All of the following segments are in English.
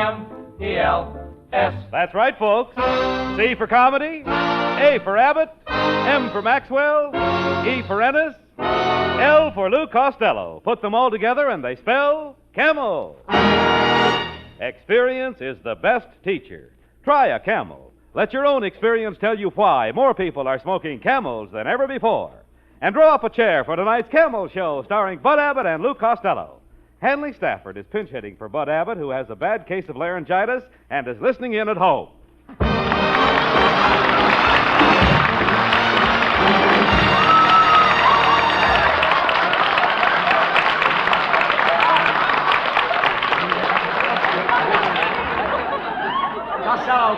C-A-M-E-L-S. That's right, folks. C for comedy, A for Abbott, M for Maxwell, E for Ennis, L for Lou Costello. Put them all together and they spell Camel. Experience is the best teacher. Try a Camel. Let your own experience tell you why more people are smoking Camels than ever before. And draw up a chair for tonight's Camel Show starring Bud Abbott and Lou Costello. Hanley Stafford is pinch hitting for Bud Abbott, who has a bad case of laryngitis and is listening in at home.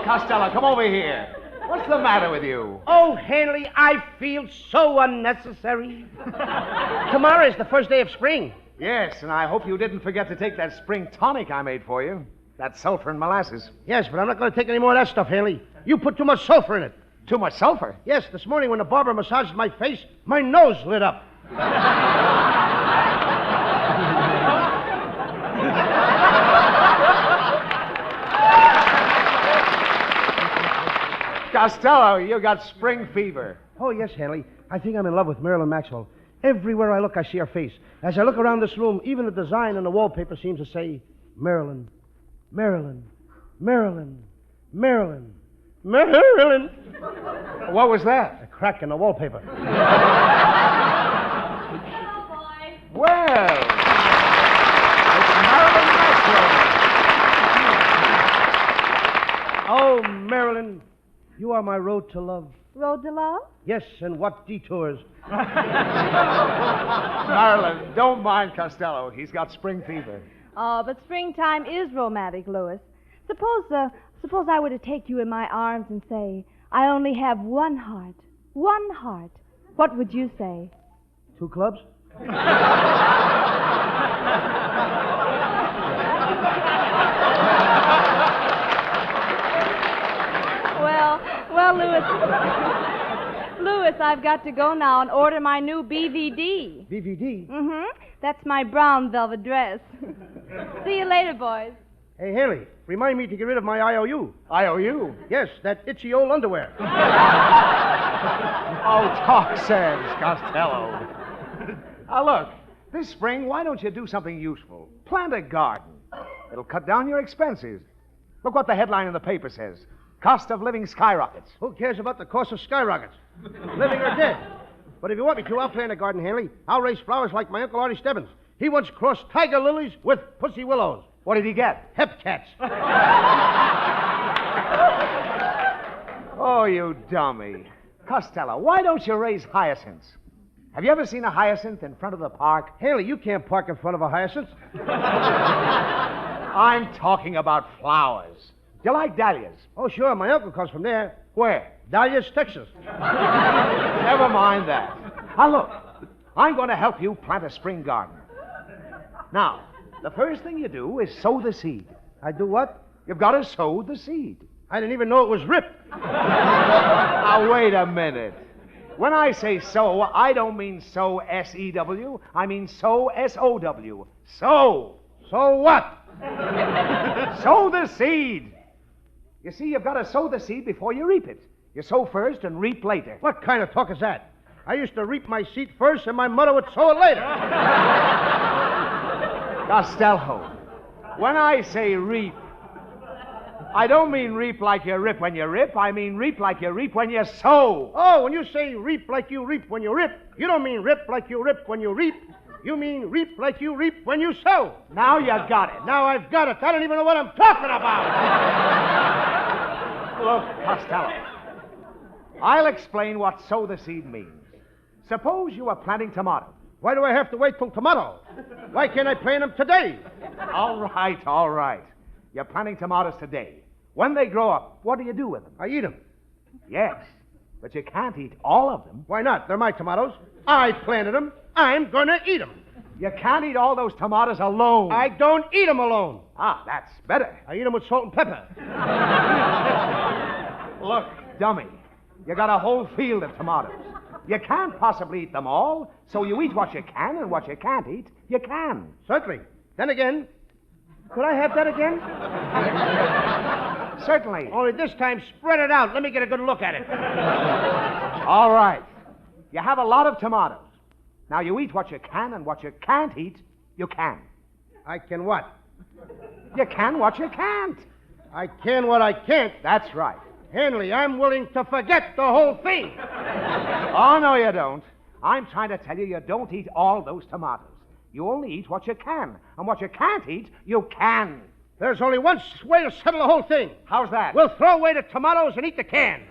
Costello, come over here. What's the matter with you? Oh, Hanley, I feel so unnecessary. Tomorrow is the first day of spring. Yes, and I hope you didn't forget to take that spring tonic I made for you. That sulfur and molasses. Yes, but I'm not going to take any more of that stuff, Hanley. You put too much sulfur in it. Too much sulfur? Yes, this morning when the barber massaged my face, my nose lit up. Costello, you got spring fever. Oh, yes, Hanley. I think I'm in love with Marilyn Maxwell. Everywhere I look, I see her face. As I look around this room, even the design on the wallpaper seems to say, Marilyn, Marilyn, Marilyn, Marilyn, Marilyn. What was that? A crack in the wallpaper. Well, it's Marilyn Maxwell. Oh, Marilyn, you are my road to love. Road to love? Yes, and what detours. Marilyn, don't mind Costello. He's got spring fever. Oh, but springtime is romantic, Louis. Suppose I were to take you in my arms and say, I only have one heart. One heart. What would you say? 2 clubs? Well, Louis, I've got to go now and order my new BVD. BVD? Mm-hmm. That's my brown velvet dress. See you later, boys. Hey, Haley, remind me to get rid of my IOU. IOU? Yes, that itchy old underwear. Oh, talk sense, Costello. Look, this spring, why don't you do something useful? Plant a garden. It'll cut down your expenses. Look what the headline in the paper says. Cost of living skyrockets. Who cares about the cost of skyrockets? Living or dead. But if you want me to, I'll plant a garden, Hanley. I'll raise flowers like my Uncle Artie Stebbins. He once crossed tiger lilies with pussy willows. What did he get? Hep cats. Oh, you dummy. Costello, why don't you raise hyacinths? Have you ever seen a hyacinth in front of the park? Haley, you can't park in front of a hyacinth. I'm talking about flowers. Do you like dahlias? Oh, sure. My uncle comes from there. Where? Dahlias, Texas. Never mind that. Now, look, I'm going to help you plant a spring garden. Now, the first thing you do is sow the seed. I do what? You've got to sow the seed. I didn't even know it was ripped. Now, wait a minute. When I say sow, I don't mean sow, S-E-W. I mean sow, S-O-W. Sow. So what? Sow the seed. You see, you've got to sow the seed before you reap it. You sow first and reap later. What kind of talk is that? I used to reap my seed first, and my mother would sow it later. Costello, when I say reap, I don't mean reap like you rip when you rip. I mean reap like you reap when you sow. Oh, when you say reap like you reap when you rip, you don't mean rip like you rip when you reap. You mean reap like you reap when you sow. Now you got it. Now I've got it. I don't even know what I'm talking about. Look, Costello, I'll explain what sow the seed means. Suppose you are planting tomatoes. Why do I have to wait till tomorrow? Why can't I plant them today? All right. You're planting tomatoes today. When they grow up, what do you do with them? I eat them. Yes, but you can't eat all of them. Why not? They're my tomatoes. I planted them. I'm going to eat them. You can't eat all those tomatoes alone. I don't eat them alone. Ah, that's better. I eat them with salt and pepper. Look, dummy, you got a whole field of tomatoes. You can't possibly eat them all, so you eat what you can, and what you can't eat, you can. Certainly. Then again, Could I have that again? Certainly. Only this time, spread it out. Let me get a good look at it. All right. You have a lot of tomatoes. Now, you eat what you can, and what you can't eat, you can. I can what? You can what you can't. I can what I can't. That's right. Henley, I'm willing to forget the whole thing. Oh, no, you don't. I'm trying to tell you, you don't eat all those tomatoes. You only eat what you can. And what you can't eat, you can. There's only one way to settle the whole thing. How's that? We'll throw away the tomatoes and eat the can.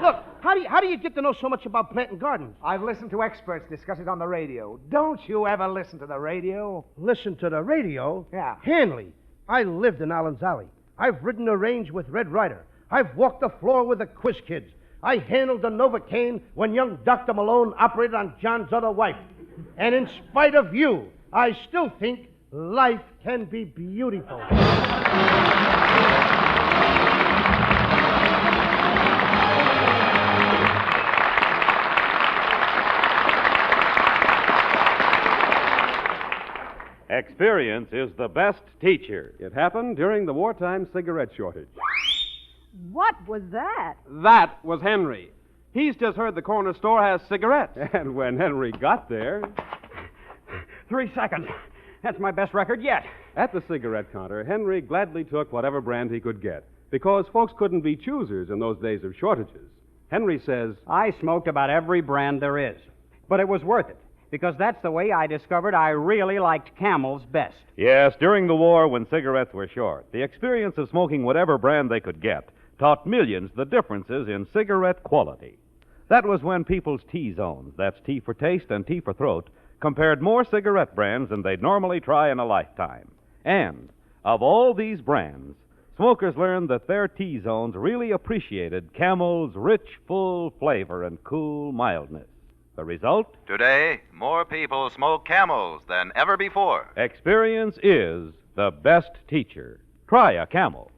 Look, how do you get to know so much about planting gardens? I've listened to experts discuss it on the radio. Don't you ever listen to the radio? Listen to the radio? Yeah. Hanley, I lived in Allen's Alley. I've ridden the range with Red Ryder. I've walked the floor with the Quiz Kids. I handled the Novocaine when young Dr. Malone operated on John's other wife. And in spite of you, I still think life can be beautiful. Experience is the best teacher. It happened during the wartime cigarette shortage. What was that? That was Henry. He's just heard the corner store has cigarettes. And when Henry got there... 3 seconds. That's my best record yet. At the cigarette counter, Henry gladly took whatever brand he could get, because folks couldn't be choosers in those days of shortages. Henry says, I smoked about every brand there is. But it was worth it, because that's the way I discovered I really liked Camels best. Yes, during the war when cigarettes were short, the experience of smoking whatever brand they could get taught millions the differences in cigarette quality. That was when people's T-zones, that's T for taste and T for throat, compared more cigarette brands than they'd normally try in a lifetime. And of all these brands, smokers learned that their T-zones really appreciated Camel's rich, full flavor and cool mildness. The result? Today, more people smoke Camels than ever before. Experience is the best teacher. Try a Camel.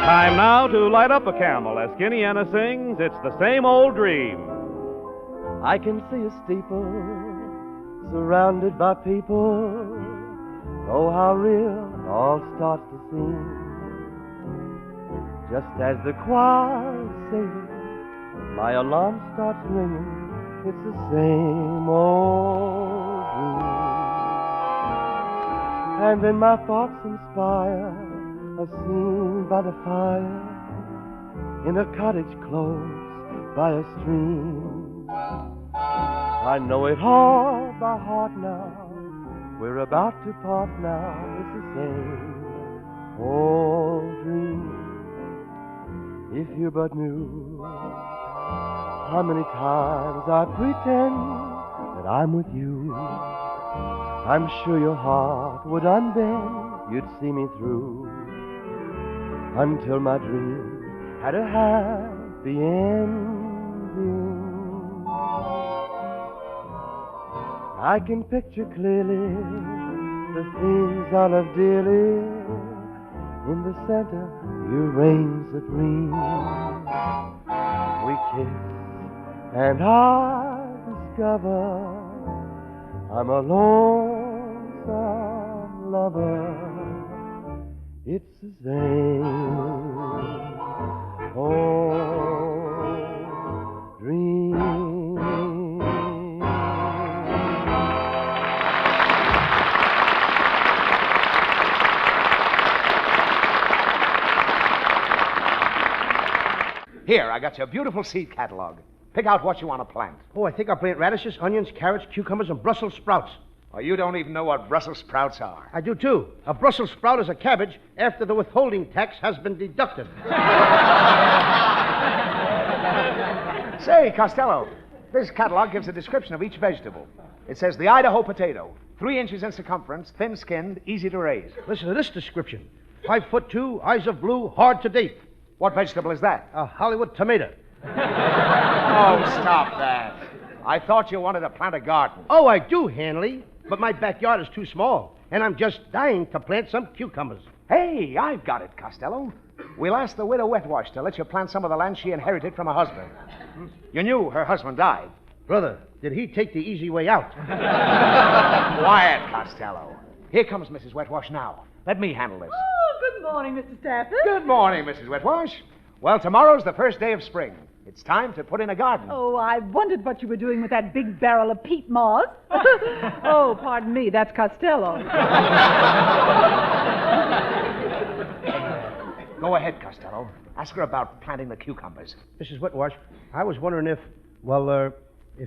Time now to light up a Camel as Skinny Anna sings, It's the Same Old Dream. I can see a steeple surrounded by people. Oh, how real it all starts to seem. Just as the choir is singing, my alarm starts ringing. It's the same old dream. And then my thoughts inspire a scene by the fire in a cottage close by a stream. I know it all by heart now. We're about to part now. It's the same old dream. If you but knew how many times I pretend that I'm with you, I'm sure your heart would unbend. You'd see me through until my dream had a happy ending. I can picture clearly the things I love dearly. In the center, you reign supreme. We kiss, and I discover I'm a lonesome lover. It's the same old dream. Here, I got you a beautiful seed catalog. Pick out what you want to plant. Oh, I think I'll plant radishes, onions, carrots, cucumbers, and Brussels sprouts. Oh, you don't even know what Brussels sprouts are. I do, too. A Brussels sprout is a cabbage after the withholding tax has been deducted. Say, Costello, this catalog gives a description of each vegetable. It says the Idaho potato, 3 inches in circumference, thin-skinned, easy to raise. Listen to this description. 5'2", eyes of blue, hard to date. What vegetable is that? A Hollywood tomato. Oh, stop that. I thought you wanted to plant a garden. Oh, I do, Hanley. But my backyard is too small, and I'm just dying to plant some cucumbers. Hey, I've got it, Costello. We'll ask the widow Wetwash to let you plant some of the land she inherited from her husband. You knew her husband died. Brother, did he take the easy way out. Quiet, Costello. Here comes Mrs. Wetwash now. Let me handle this. Oh, good morning, Mr. Stafford. Good morning, Mrs. Wetwash. Well, tomorrow's the first day of spring. It's time to put in a garden. Oh, I wondered what you were doing with that big barrel of peat moss. Oh, pardon me, that's Costello. Go ahead, Costello. Ask her about planting the cucumbers. Mrs. Whitwash, I was wondering if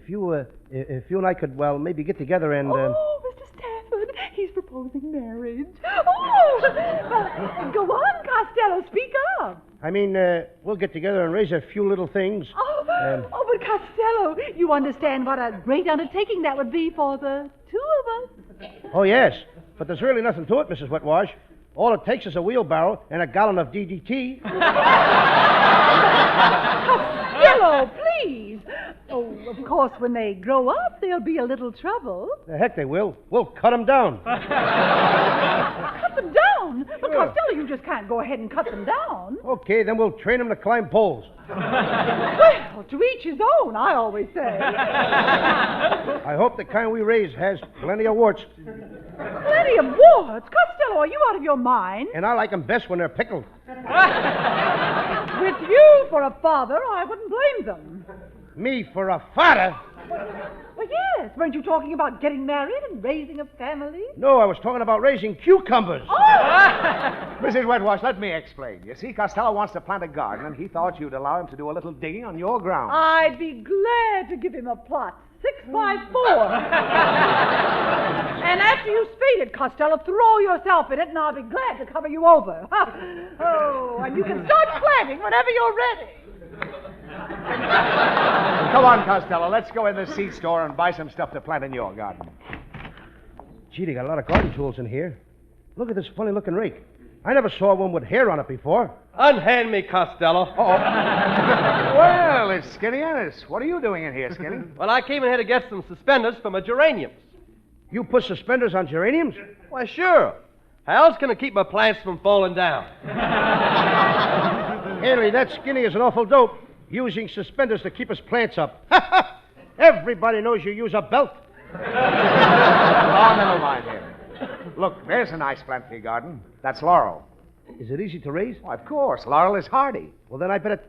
you and I could, maybe get together and... Oh, Mr. Stafford, he's proposing marriage. Oh, well, go on, Costello, speak up. I mean, we'll get together and raise a few little things. But Costello, you understand what a great undertaking that would be for the two of us. Oh, yes, but there's really nothing to it, Mrs. Whitwash. All it takes is a wheelbarrow and a gallon of DDT. Costello, please. Oh, of course, when they grow up, there'll be a little trouble. The heck they will. We'll cut them down. Cut them down? But Costello, you just can't go ahead and cut them down. Okay, then we'll train them to climb poles. Well, to each his own, I always say. I hope the kind we raise has plenty of warts. Plenty of warts? Costello, are you out of your mind? And I like them best when they're pickled. With you for a father, I wouldn't blame them. Me for a father? Well, yes. Weren't you talking about getting married and raising a family? No, I was talking about raising cucumbers. Oh! Mrs. Wetwash, let me explain. You see, Costello wants to plant a garden, and he thought you'd allow him to do a little digging on your ground. I'd be glad to give him a plot. 6x4. And after you spade it, Costello, throw yourself in it, and I'll be glad to cover you over. Oh, and you can start planting whenever you're ready. Come on, Costello. Let's go in the seed store and buy some stuff to plant in your garden. Gee, they got a lot of garden tools in here. Look at this funny-looking rake. I never saw one with hair on it before. Unhand me, Costello. Well, it's Skinny Ennis. What are you doing in here, Skinny? Well, I came in here to get some suspenders for my geraniums. You put suspenders on geraniums? Why, sure. How else can I keep my plants from falling down? Henry, that Skinny is an awful dope, using suspenders to his plants up. Everybody knows you use a belt. Oh, never mind him. Look, there's a nice plant for your garden. That's laurel. Is it easy to raise? Oh, of course. Laurel is hardy. Well, then I better...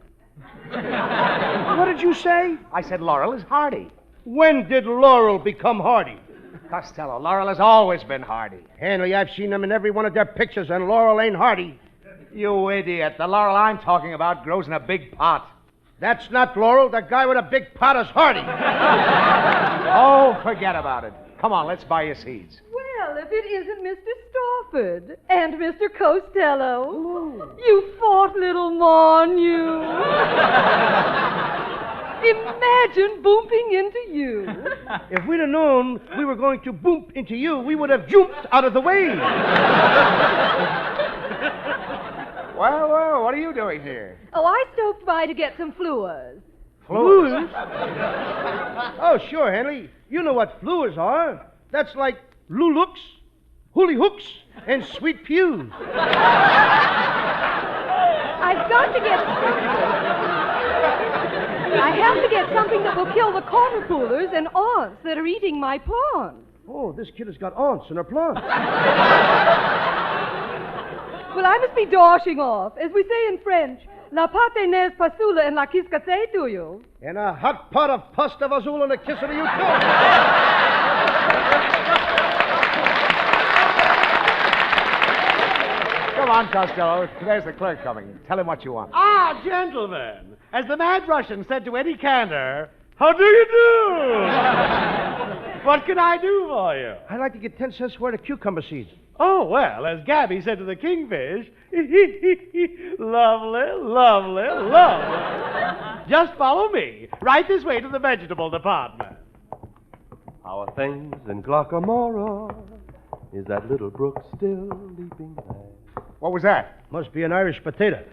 What did you say? I said laurel is hardy. When did laurel become hardy? Costello, laurel has always been hardy. Henry, I've seen them in every one of their pictures, and laurel ain't hardy. You idiot. The laurel I'm talking about grows in a big pot. That's not laurel. The guy with a big pot is hardy. Oh, forget about it. Come on, let's buy your seeds. Well, if it isn't Mr. Stafford and Mr. Costello. You fought little Mon, you. Imagine booming into you. If we'd have known we were going to boom into you, we would have jumped out of the way. Well, what are you doing here? Oh, I stopped by to get some fluors. Fluors? Oh, sure, Henry. You know what fluors are. That's like lulux, hooly hooks, and sweet pews. I've got to get something. I have to get something that will kill the caterpillars and ants that are eating my plants. Oh, this kid has got ants in her plants. Well, I must be dashing off. As we say in French, la pâte n'est pas saoule and la kiss cassée to you. And a hot pot of pasta vazul and a kiss of you, too. Come on, Costello. There's the clerk coming. Tell him what you want. Ah, gentlemen, as the mad Russian said to Eddie Cantor, how do you do? What can I do for you? I'd like to get 10 cents worth of cucumber seeds. Oh, well, as Gabby said to the kingfish, lovely, lovely, lovely. Just follow me. Right this way to the vegetable department. How are things in Glockamora? Is that little brook still leaping there? What was that? Must be an Irish potato.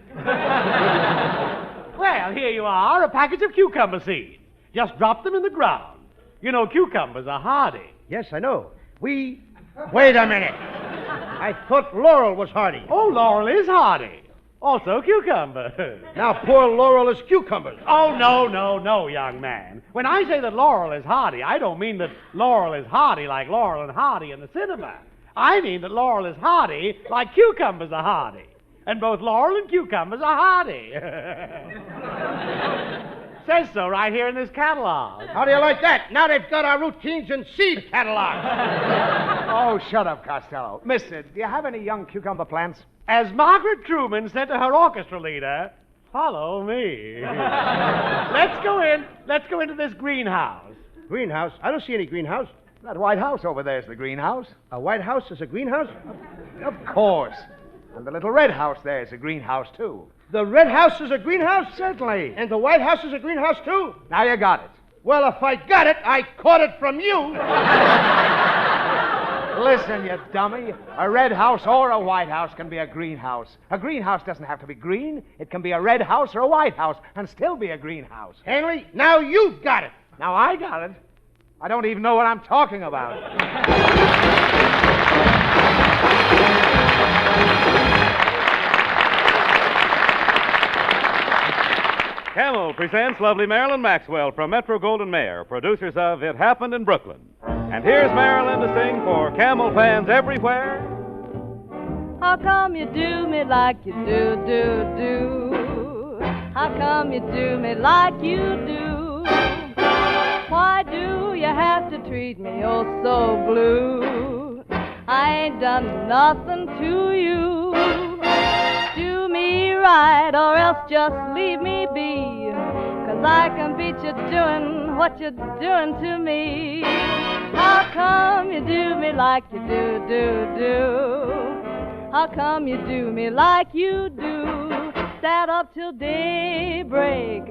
Well, here you are, a package of cucumber seeds. Just drop them in the ground. You know, cucumbers are hardy. Yes, I know. Wait a minute. I thought laurel was hardy. Oh, laurel is hardy. Also cucumbers. Now, poor Laurel is cucumbers. Oh, no, young man. When I say that Laurel is hardy, I don't mean that Laurel is hardy like Laurel and Hardy in the cinema. I mean that Laurel is hardy like cucumbers are hardy. And both Laurel and cucumbers are hardy. Says so right here in this catalog. How do you like that? Now they've got our routines and seed catalog. Oh, shut up, Costello. Mister, do you have any young cucumber plants? As Margaret Truman said to her orchestra leader, follow me. Let's go into this greenhouse. Greenhouse? I don't see any greenhouse. That White House over there's the greenhouse. A White House is a greenhouse? Of course. And the little red house there's a greenhouse, too. The red house is a greenhouse? Certainly. And the White House is a greenhouse, too? Now you got it. Well, if I got it, I caught it from you. Listen, you dummy. A red house or a white house can be a greenhouse. A greenhouse doesn't have to be green. It can be a red house or a white house and still be a greenhouse. Henry, now you got it. Now I got it. I don't even know what I'm talking about. Camel presents lovely Marilyn Maxwell from Metro-Goldwyn-Mayer, producers of It Happened in Brooklyn. And here's Marilyn to sing for Camel fans everywhere. How come you do me like you do? How come you do me like you do? Why do you have to treat me oh so blue? I ain't done nothing to you. Do me right or else just leave me be, 'cause I can beat you doing what you're doing to me. How come you do me like you do? How come you do me like you do? Sat up till daybreak,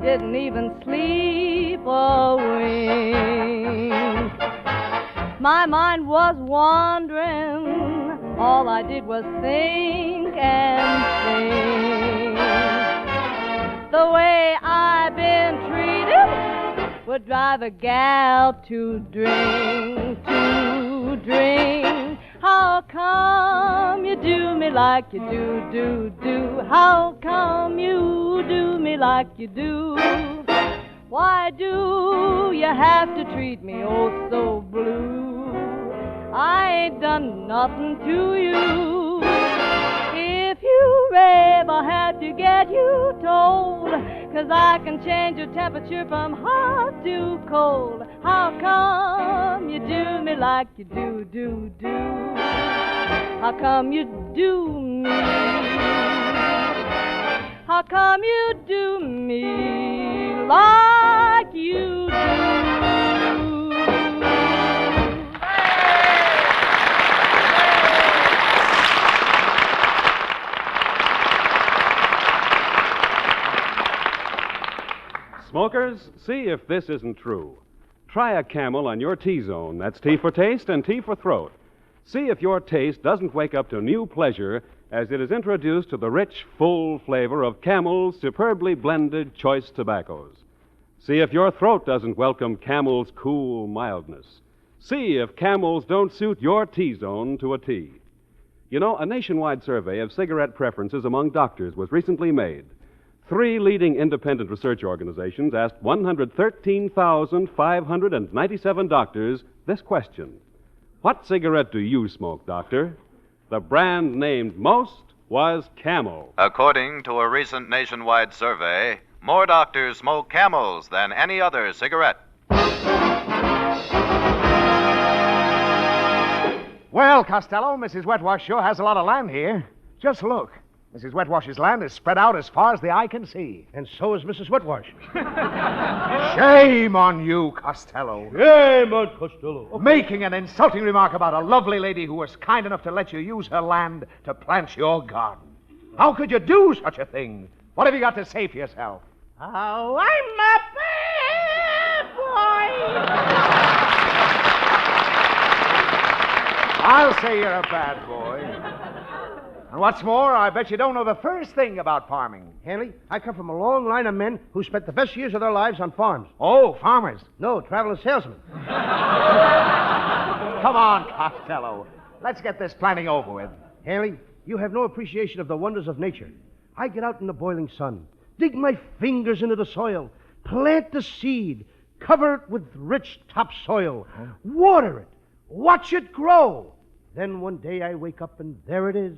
didn't even sleep a wink. My mind was wandering, all I did was think and think. The way I've been treated would drive a gal to drink. How come you do me like you do? How come you do me like you do? Why do you have to treat me oh so blue? I ain't done nothing to you. If you rave, I'll have to get you told, 'cause I can change your temperature from hot to cold. How come you do me like you do? How come you do me? How come you do me like you do? Smokers, see if this isn't true. Try a Camel on your T-zone. That's T for taste and T for throat. See if your taste doesn't wake up to new pleasure as it is introduced to the rich, full flavor of Camel's superbly blended choice tobaccos. See if your throat doesn't welcome Camel's cool mildness. See if Camels don't suit your T-zone to a T. You know, a nationwide survey of cigarette preferences among doctors was recently made. 3 leading independent research organizations asked 113,597 doctors this question. What cigarette do you smoke, doctor? The brand named most was Camel. According to a recent nationwide survey, more doctors smoke Camels than any other cigarette. Well, Costello, Mrs. Wetwash sure has a lot of land here. Just look. Mrs. Wetwash's land is spread out as far as the eye can see. And so is Mrs. Wetwash. Shame on you, Costello. Shame on Costello. Making an insulting remark about a lovely lady who was kind enough to let you use her land to plant your garden. How could you do such a thing? What have you got to say for yourself? Oh, I'm a bad boy. I'll say you're a bad boy. And what's more, I bet you don't know the first thing about farming. Henley, I come from a long line of men who spent the best years of their lives on farms. Oh, farmers. No, traveling salesmen. Come on, Costello. Let's get this planning over with. Henley, You have no appreciation of the wonders of nature. I get out in the boiling sun, dig my fingers into the soil, plant the seed, cover it with rich topsoil, water it, watch it grow. Then one day I wake up and there it is.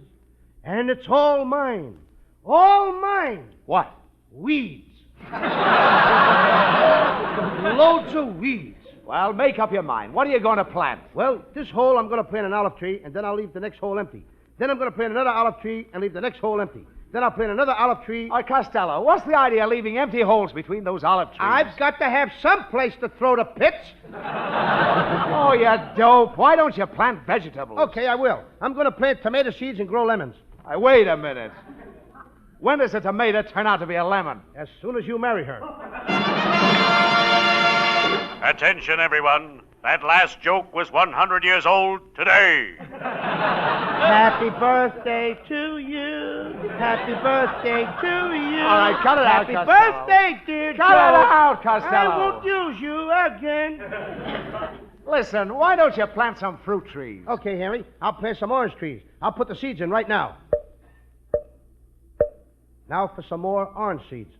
And it's all mine. All mine. What? Weeds. Loads of weeds. Well, make up your mind. What are you going to plant? Well, this hole I'm going to plant an olive tree, and then I'll leave the next hole empty. Then I'm going to plant another olive tree and leave the next hole empty. Then I'll plant another olive tree. All right, Costello, what's the idea of leaving empty holes between those olive trees? I've got to have some place to throw the pits. Oh, you dope. Why don't you plant vegetables? Okay, I will. I'm going to plant tomato seeds and grow lemons. Wait a minute. When does a tomato turn out to be a lemon? As soon as you marry her. Attention, everyone. That last joke was 100 years old today. Happy birthday to you. Happy birthday to you. All right, cut it out, Happy Costello. birthday, dear Cut it out, Costello. I won't use you again. Listen, why don't you plant some fruit trees? Okay, Henry. I'll plant some orange trees. I'll put the seeds in right now. Now for some more orange seeds.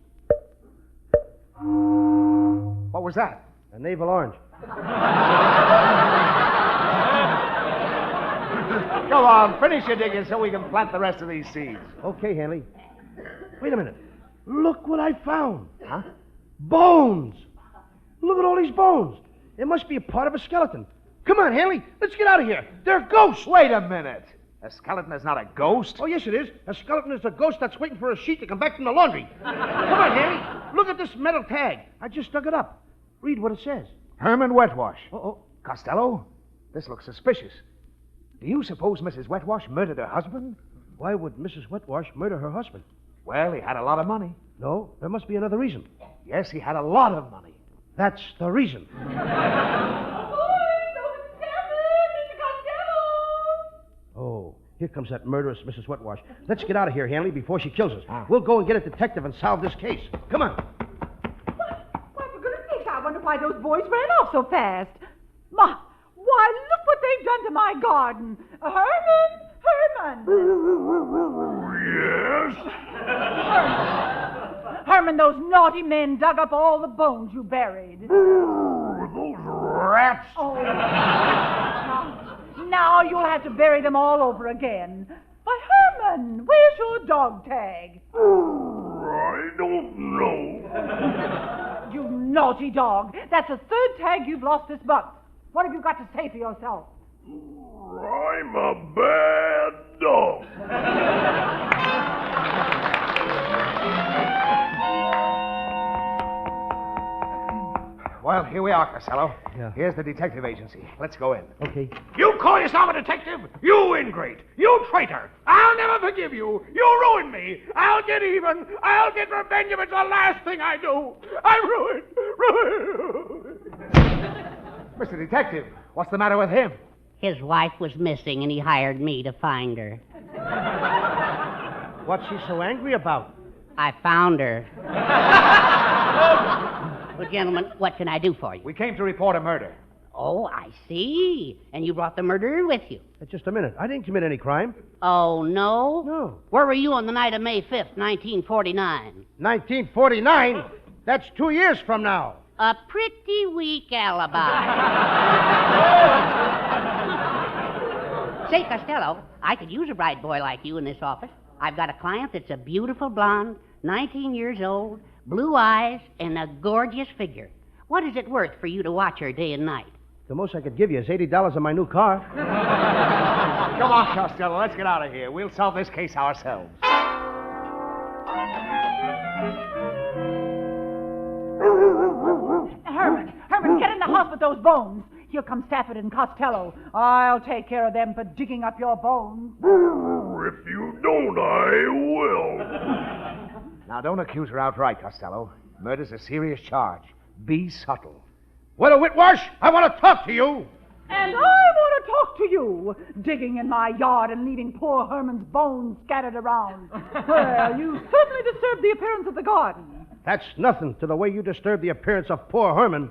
What was that? A navel orange. Come on, finish your digging so we can plant the rest of these seeds. Okay, Henry. Wait a minute. Look what I found. Huh? Bones. Look at all these bones. It must be a part of a skeleton. Come on, Henry. Let's get out of here. They're ghosts. Wait a minute. A skeleton is not a ghost. Oh, yes, it is. A skeleton is a ghost that's waiting for a sheet to come back from the laundry. Come on, Henry. Look at this metal tag. I just dug it up. Read what it says. Herman Wetwash. Uh-oh. Costello, this looks suspicious. Do you suppose Mrs. Wetwash murdered her husband? Why would Mrs. Wetwash murder her husband? Well, he had a lot of money. No, there must be another reason. Yes, he had a lot of money. That's the reason. Oh, here comes that murderous Mrs. Wetwash. Let's get out of here, Hanley, before she kills us. We'll go and get a detective and solve this case. Come on. Why, for goodness sake, I wonder why those boys ran off so fast. Why, look what they've done to my garden. Herman! Yes? Herman, those naughty men dug up all the bones you buried. Those rats. Oh. Now you'll have to bury them all over again. Why, Herman, where's your dog tag? I don't know. You naughty dog. That's the third tag you've lost this month. What have you got to say for yourself? I'm a bad dog. Well, here we are, Costello. Yeah. Here's the detective agency. Let's go in. Okay. You call yourself a detective? You ingrate. You traitor. I'll never forgive you. You ruined me. I'll get even. I'll get revenge if it's the last thing I do. I'm ruined. Mr. Detective, what's the matter with him? His wife was missing, and he hired me to find her. What's she so angry about? I found her. Well, gentlemen, what can I do for you? We came to report a murder. Oh, I see. And you brought the murderer with you. Just a minute. I didn't commit any crime. Oh, no? No. Where were you on the night of May 5th, 1949? 1949? That's 2 years from now. A pretty weak alibi. Say, Costello, I could use a bright boy like you in this office. I've got a client that's a beautiful blonde, 19 years old, blue eyes, and a gorgeous figure. What is it worth for you to watch her day and night? The most I could give you is $80 on my new car. Come on, Costello, let's get out of here. We'll solve this case ourselves. Herman, get in the house with those bones. Here come Stafford and Costello. I'll take care of them for digging up your bones. If you don't, I will. Now, don't accuse her outright, Costello. Murder's a serious charge. Be subtle. Well, Whitwash, I want to talk to you. And I want to talk to you, digging in my yard and leaving poor Herman's bones scattered around. Well, you certainly disturbed the appearance of the garden. That's nothing to the way you disturbed the appearance of poor Herman.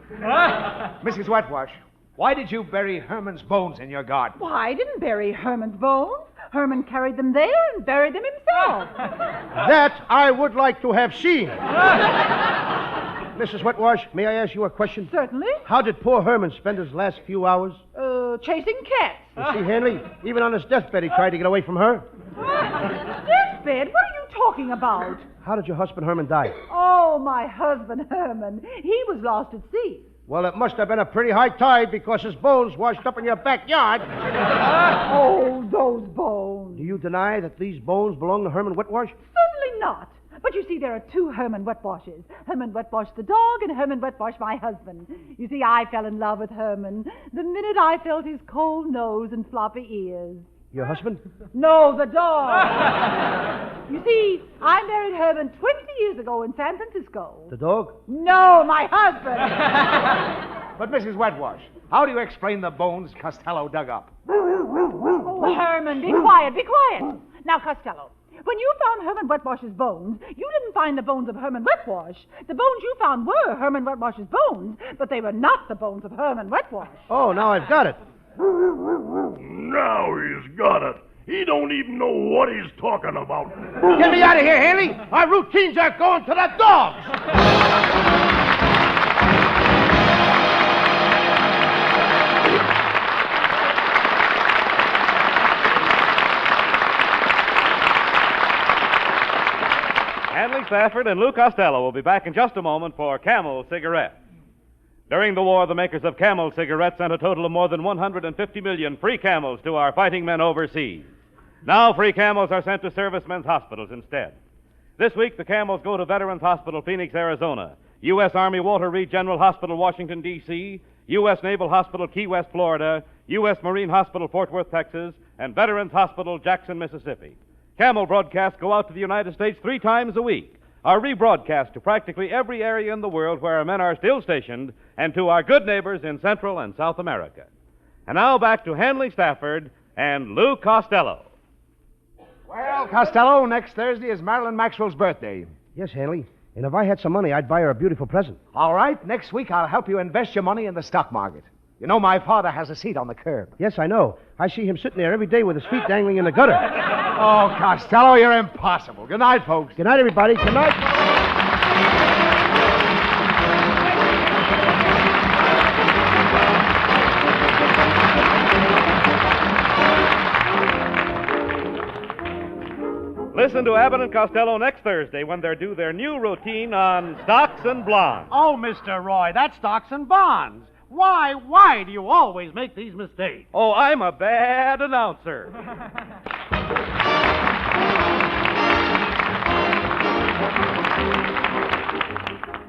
Mrs. Wetwash, why did you bury Herman's bones in your garden? Why, I didn't bury Herman's bones. Herman carried them there and buried them himself. That I would like to have seen. Mrs. Wetwash, may I ask you a question? Certainly. How did poor Herman spend his last few hours? Chasing cats. You see, Hanley, even on his deathbed, he tried to get away from her. Deathbed? What are you talking about? How did your husband Herman die? Oh, my husband Herman. He was lost at sea. Well, it must have been a pretty high tide because his bones washed up in your backyard. Oh, those bones. Do you deny that these bones belong to Herman Wetwash? Certainly not. But you see, there are two Herman Wetwashes. Herman Wetwash the dog and Herman Wetwash my husband. You see, I fell in love with Herman the minute I felt his cold nose and floppy ears. Your husband? No, the dog. You see, I married Herman 20 years ago in San Francisco. The dog? No, my husband. But, Mrs. Wetwash, how do you explain the bones Costello dug up? Oh, Herman, be quiet, be quiet. Now, Costello, when you found Herman Wetwash's bones, you didn't find the bones of Herman Wetwash. The bones you found were Herman Wetwash's bones, but they were not the bones of Herman Wetwash. Oh, now I've got it. Now he's got it. He don't even know what he's talking about. Get me out of here, Haley. Our routines are going to the dogs. Hanley Stafford and Lou Costello will be back in just a moment for Camel Cigarettes. During the war, the makers of Camel cigarettes sent a total of more than 150 million free Camels to our fighting men overseas. Now free Camels are sent to servicemen's hospitals instead. This week, the Camels go to Veterans Hospital, Phoenix, Arizona, U.S. Army Walter Reed General Hospital, Washington, D.C., U.S. Naval Hospital, Key West, Florida, U.S. Marine Hospital, Fort Worth, Texas, and Veterans Hospital, Jackson, Mississippi. Camel broadcasts go out to the United States 3 times a week, are rebroadcast to practically every area in the world where our men are still stationed, and to our good neighbors in Central and South America. And now back to Hanley Stafford and Lou Costello. Well, Costello, next Thursday is Marilyn Maxwell's birthday. Yes, Hanley. And if I had some money, I'd buy her a beautiful present. All right, next week I'll help you invest your money in the stock market. You know, my father has a seat on the curb. Yes, I know. I see him sitting there every day with his feet dangling in the gutter. Oh, Costello, you're impossible. Good night, folks. Good night, everybody. Good night. Listen to Abbott and Costello next Thursday when they do their new routine on stocks and bonds. Oh, Mr. Roy, that's stocks and bonds. Why do you always make these mistakes? Oh, I'm a bad announcer.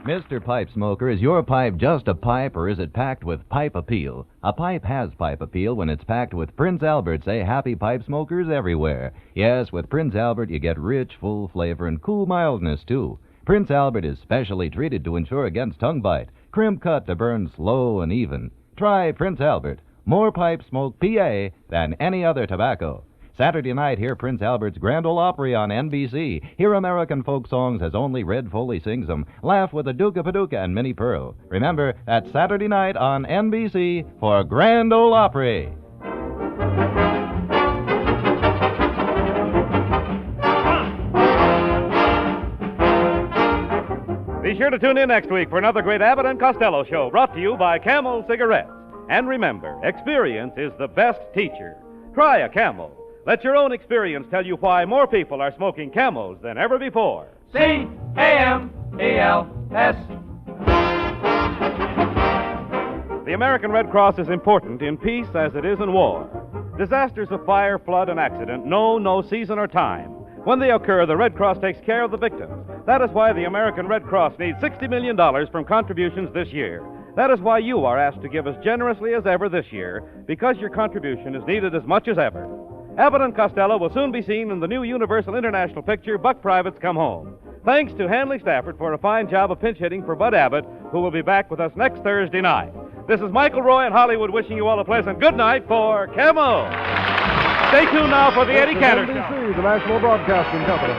Mr. Pipe Smoker, is your pipe just a pipe, or is it packed with pipe appeal? A pipe has pipe appeal when it's packed with Prince Albert. Say happy pipe smokers everywhere. Yes, with Prince Albert you get rich, full flavor and cool mildness, too. Prince Albert is specially treated to ensure against tongue bite. Crimp cut to burn slow and even. Try Prince Albert. More pipe smoke PA than any other tobacco. Saturday night, hear Prince Albert's Grand Ole Opry on NBC. Hear American folk songs as only Red Foley sings them. Laugh with the Duke of Paducah and Minnie Pearl. Remember, that's Saturday night on NBC for Grand Ole Opry. Be sure to tune in next week for another great Abbott and Costello show brought to you by Camel Cigarettes. And remember, experience is the best teacher. Try a Camel. Let your own experience tell you why more people are smoking Camels than ever before. C-A-M-E-L-S. The American Red Cross is important in peace as it is in war. Disasters of fire, flood, and accident know no season or time. When they occur, the Red Cross takes care of the victims. That is why the American Red Cross needs $60 million from contributions this year. That is why you are asked to give as generously as ever this year, because your contribution is needed as much as ever. Abbott and Costello will soon be seen in the new Universal International picture, Buck Privates Come Home. Thanks to Hanley Stafford for a fine job of pinch hitting for Bud Abbott, who will be back with us next Thursday night. This is Michael Roy in Hollywood wishing you all a pleasant good night for Camel. Stay tuned now for the Eddie Cantor Show. NBC, the National Broadcasting Company.